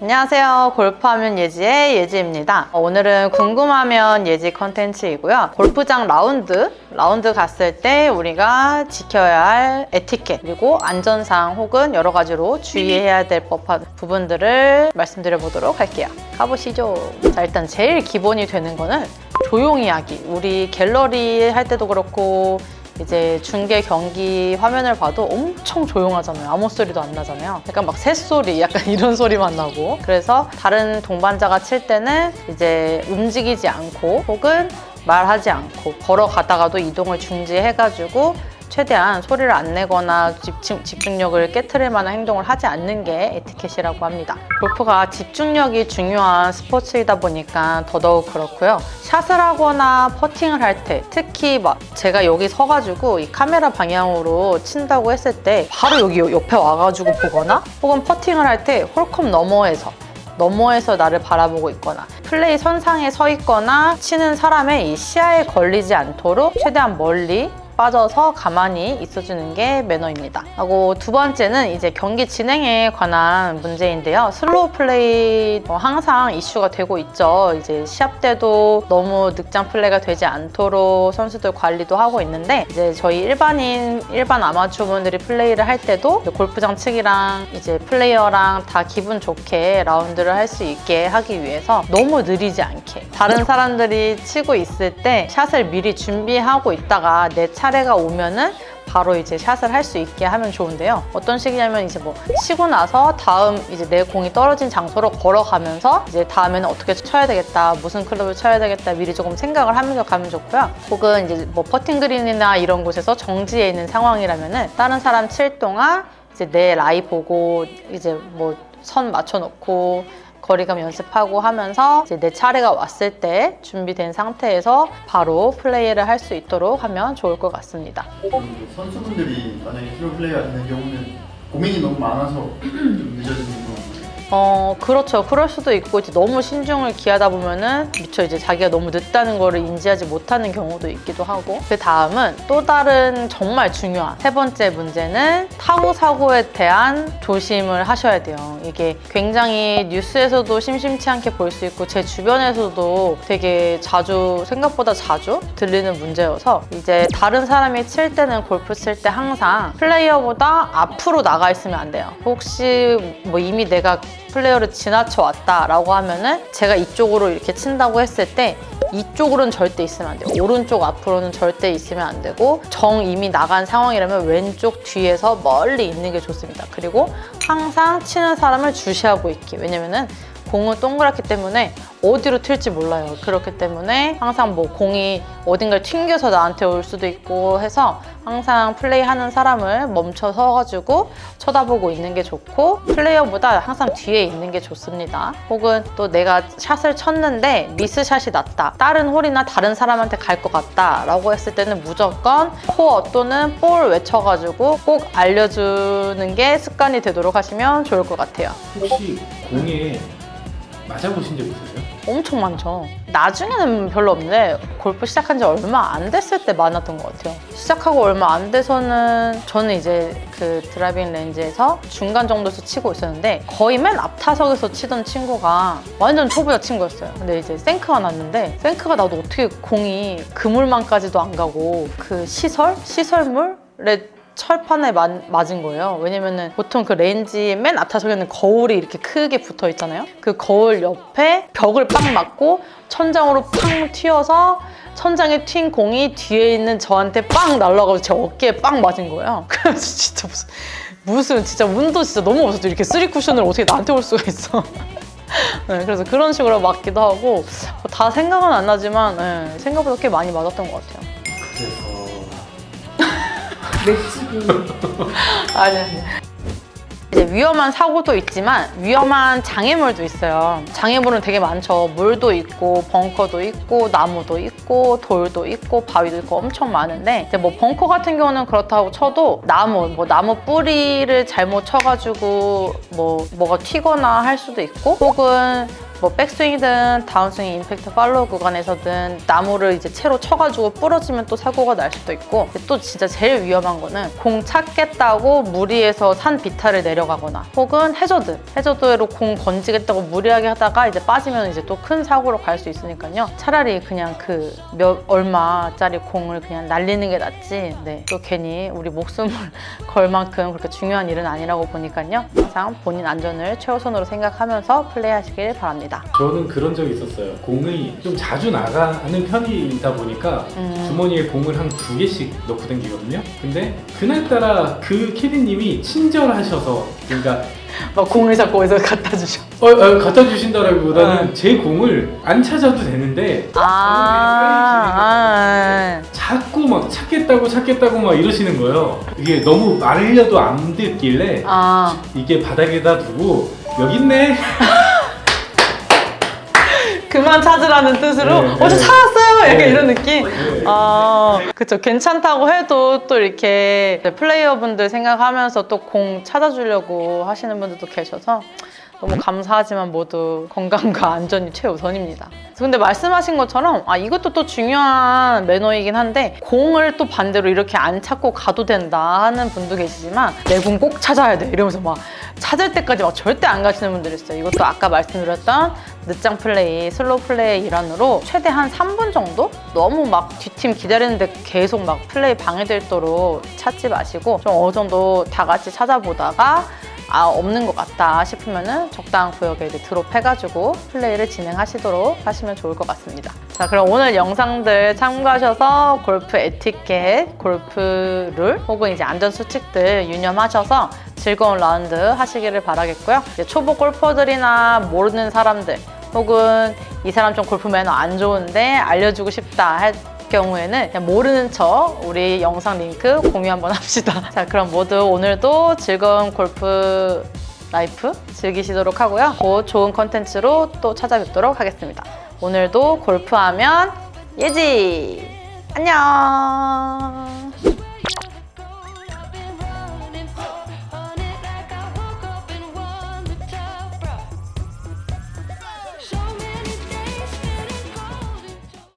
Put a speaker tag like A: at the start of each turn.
A: 안녕하세요. 골프하면 예지의 예지입니다. 오늘은 궁금하면 예지 컨텐츠이고요. 골프장 라운드 갔을 때 우리가 지켜야 할 에티켓 그리고 안전사항 혹은 여러 가지로 주의해야 될 법한 부분들을 말씀드려 보도록 할게요. 가보시죠. 자, 일단 제일 기본이 되는 거는 조용히 하기. 우리 갤러리 할 때도 그렇고 이제 중계 경기 화면을 봐도 엄청 조용하잖아요. 아무 소리도 안 나잖아요. 약간 막 새소리, 약간 이런 소리만 나고. 그래서 다른 동반자가 칠 때는 이제 움직이지 않고 혹은 말하지 않고 걸어가다가도 이동을 중지해가지고 최대한 소리를 안 내거나 집중력을 깨트릴 만한 행동을 하지 않는 게 에티켓이라고 합니다. 골프가 집중력이 중요한 스포츠이다 보니까 더더욱 그렇고요. 샷을 하거나 퍼팅을 할 때 특히 막 제가 여기 서가지고 이 카메라 방향으로 친다고 했을 때 바로 여기 옆에 와가지고 보거나 혹은 퍼팅을 할 때 홀컵 너머에서 나를 바라보고 있거나 플레이 선상에 서 있거나 치는 사람의 이 시야에 걸리지 않도록 최대한 멀리 빠져서 가만히 있어주는 게 매너입니다. 하고 두 번째는 이제 경기 진행에 관한 문제인데요. 슬로우 플레이 항상 이슈가 되고 있죠. 이제 시합 때도 너무 늑장 플레이가 되지 않도록 선수들 관리도 하고 있는데 이제 저희 일반 아마추어 분들이 플레이를 할 때도 골프장 측이랑 이제 플레이어랑 다 기분 좋게 라운드를 할 수 있게 하기 위해서 너무 느리지 않게 다른 사람들이 치고 있을 때 샷을 미리 준비하고 있다가 내 차례가 오면은 바로 이제 샷을 할 수 있게 하면 좋은데요. 어떤 식이냐면 이제 뭐 치고 나서 다음 이제 내 공이 떨어진 장소로 걸어가면서 이제 다음에는 어떻게 쳐야 되겠다, 무슨 클럽을 쳐야 되겠다 미리 조금 생각을 하면서 가면 좋고요. 혹은 이제 뭐 퍼팅 그린이나 이런 곳에서 정지해 있는 상황이라면은 다른 사람 칠 동안 이제 내 라이 보고 이제 뭐 선 맞춰놓고 거리감 연습하고 하면서 이제 내 차례가 왔을 때 준비된 상태에서 바로 플레이를 할 수 있도록 하면 좋을 것 같습니다.
B: 선수분들이 만약에 슬로우 플레이가 되는 경우는 고민이 너무 많아서 좀 늦어지는 거.
A: 그렇죠. 그럴 수도 있고 이제 너무 신중을 기하다 보면은 미처 이제 자기가 너무 늦다는 거를 인지하지 못하는 경우도 있기도 하고 그 다음은 또 다른 정말 중요한 세 번째 문제는 타구 사고에 대한 조심을 하셔야 돼요. 이게 굉장히 뉴스에서도 심심치 않게 볼 수 있고 제 주변에서도 되게 생각보다 자주 들리는 문제여서 이제 다른 사람이 칠 때는 골프 칠 때 항상 플레이어보다 앞으로 나가 있으면 안 돼요. 혹시 뭐 이미 내가 플레이어를 지나쳐 왔다라고 하면은 제가 이쪽으로 이렇게 친다고 했을 때 이쪽으로는 절대 있으면 안 돼요. 오른쪽 앞으로는 절대 있으면 안 되고 이미 나간 상황이라면 왼쪽 뒤에서 멀리 있는 게 좋습니다. 그리고 항상 치는 사람을 주시하고 있기. 왜냐면은 공은 동그랗기 때문에 어디로 튈지 몰라요. 그렇기 때문에 항상 뭐 공이 어딘가를 튕겨서 나한테 올 수도 있고 해서 항상 플레이하는 사람을 멈춰 서가지고 쳐다보고 있는 게 좋고 플레이어보다 항상 뒤에 있는 게 좋습니다. 혹은 또 내가 샷을 쳤는데 미스샷이 났다. 다른 홀이나 다른 사람한테 갈 것 같다 라고 했을 때는 무조건 코어 또는 볼 외쳐가지고 꼭 알려주는 게 습관이 되도록 하시면 좋을 것 같아요.
C: 혹시 공에 맞아보신 적 있으세요?
A: 엄청 많죠. 나중에는 별로 없는데 골프 시작한 지 얼마 안 됐을 때 많았던 것 같아요. 시작하고 얼마 안 돼서는 저는 이제 그 드라이빙 레인지에서 중간 정도에서 치고 있었는데 거의 맨 앞 타석에서 치던 친구가 완전 초보자 친구였어요. 근데 이제 생크가 났는데 생크가 나도 어떻게 공이 그물망까지도 안 가고 그 시설물에 철판에 맞은 거예요. 왜냐면은 보통 그 레인지 맨 앞타석에는 거울이 이렇게 크게 붙어 있잖아요. 그 거울 옆에 벽을 빵 맞고 천장으로 팡 튀어서 천장에 튄 공이 뒤에 있는 저한테 빵 날아가서 제 어깨에 빵 맞은 거예요. 그래서 진짜 무슨 진짜 운도 진짜 너무 없었죠. 이렇게 3쿠션을 어떻게 나한테 올 수가 있어. 네, 그래서 그런 식으로 맞기도 하고 다 생각은 안 나지만 네, 생각보다 꽤 많이 맞았던 것 같아요.
B: 그래서
A: 아니. 이제 위험한 사고도 있지만 위험한 장애물도 있어요. 장애물은 되게 많죠. 물도 있고 벙커도 있고 나무도 있고 돌도 있고 바위도 있고 엄청 많은데 이제 뭐 벙커 같은 경우는 그렇다고 쳐도 나무 뿌리를 잘못 쳐가지고 뭐가 튀거나 할 수도 있고 혹은 뭐 백스윙이든 다운스윙 임팩트 팔로우 구간에서든 나무를 이제 채로 쳐가지고 부러지면 또 사고가 날 수도 있고, 또 진짜 제일 위험한 거는 공 찾겠다고 무리해서 산 비탈을 내려가거나 혹은 해저드로 공 건지겠다고 무리하게 하다가 이제 빠지면 이제 또 큰 사고로 갈 수 있으니까요. 차라리 그냥 그 얼마짜리 공을 그냥 날리는 게 낫지. 네. 또 괜히 우리 목숨을 걸 만큼 그렇게 중요한 일은 아니라고 보니까요. 항상 본인 안전을 최우선으로 생각하면서 플레이하시길 바랍니다.
C: 저는 그런 적이 있었어요. 공이 좀 자주 나가는 편이다 보니까 주머니에 공을 한 2개씩 넣고 다니거든요. 근데 그날따라 그 캐디님이 친절하셔서, 그러니까
A: 막 공을 잡고 어디서 갖다 주셔.
C: 갖다 주신다라기보다는 제 공을 안 찾아도 되는데 자꾸 막 찾겠다고 막 이러시는 거예요. 이게 너무 말려도 안 듣길래 이게 바닥에다 두고 여기 있네.
A: 그만 찾으라는 뜻으로
C: 네,
A: 어제
C: 네.
A: 찾았어요! 약간
C: 네.
A: 이런 느낌?
C: 네.
A: 그쵸. 괜찮다고 해도 또 이렇게 플레이어분들 생각하면서 또 공 찾아주려고 하시는 분들도 계셔서 너무 감사하지만 모두 건강과 안전이 최우선입니다. 근데 말씀하신 것처럼 이것도 또 중요한 매너이긴 한데, 공을 또 반대로 이렇게 안 찾고 가도 된다 하는 분도 계시지만 내 공 꼭 찾아야 돼 이러면서 막 찾을 때까지 막 절대 안 가시는 분들이 있어요. 이것도 아까 말씀드렸던 늦장 플레이, 슬로우 플레이의 일환으로 최대 한 3분 정도? 너무 막 뒷팀 기다리는데 계속 막 플레이 방해될도록 찾지 마시고 좀 어느 정도 다 같이 찾아보다가 없는 것 같다 싶으면은 적당한 구역에 이제 드롭해가지고 플레이를 진행하시도록 하시면 좋을 것 같습니다. 자, 그럼 오늘 영상들 참고하셔서 골프 에티켓, 골프 룰 혹은 이제 안전 수칙들 유념하셔서 즐거운 라운드 하시기를 바라겠고요. 이제 초보 골퍼들이나 모르는 사람들 혹은 이 사람 좀 골프 매너 안 좋은데 알려주고 싶다 할 경우에는 그냥 모르는 척 우리 영상 링크 공유 한번 합시다. 자, 그럼 모두 오늘도 즐거운 골프 라이프 즐기시도록 하고요. 곧 좋은 컨텐츠로 또 찾아뵙도록 하겠습니다. 오늘도 골프하면 예지! 안녕!